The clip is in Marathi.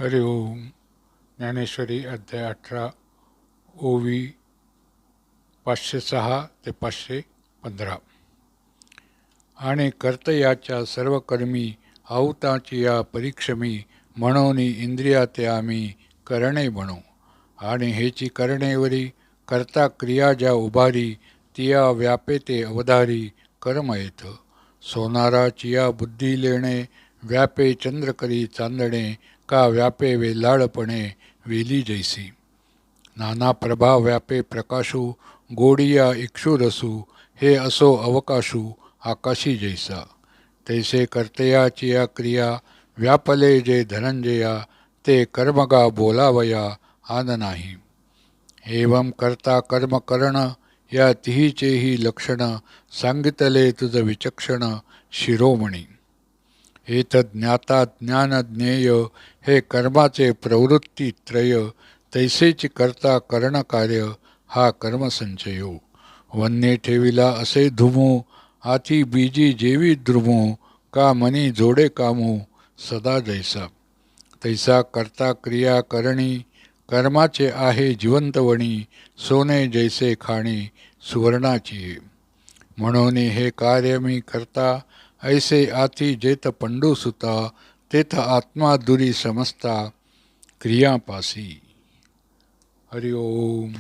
हरि ओम. ज्ञानेश्वरी अध्याय 18 ओवी 506 ते 515. आणि कर्तयाच्या सर्व कर्मी आहुताची या परीक्षमी म्हणून इंद्रिया ते आम्ही करणे बनू. आणि हेची करणेवरी कर्ता क्रिया ज्या उभारी तिया व्यापे ते अवधारी कर्म येथ. सोनारा चिया बुद्धी लेणे व्यापे चंद्र करी चांदणे का व्यापे वेलाळपणे वेली जैसी. नाना प्रभा व्यापे प्रकाशू गोडिया इक्षुरसू हे असो अवकाशू आकाशी जैसा. तैसे कर्तयाची या क्रिया व्यापले जे धनंजया ते कर्मगा बोलावया आन नाही. एवं करता कर्म करण या तिहीचेही लक्षण सांगितले तुझ विचक्षण शिरोमणी. एतद ज्ञाता ज्ञान ज्ञेय हे कर्माचे प्रवृत्ती त्रय तैसेची करता करणकार्य हा कर्मसंचयो. वन्ये ठेविला असे धुमू आती बीजी जेवी द्रुमू का मनी जोडे कामू सदा जैसा. तैसा करता क्रिया करणी कर्माचे आहे जिवंतवणी सोने जैसे खाणी सुवर्णाची. म्हणून हे कार्य मी करता ऐसे आती जेत पंडू सुता तेथ आत्मा दुरी समजता क्रियापासी. हरि ओम.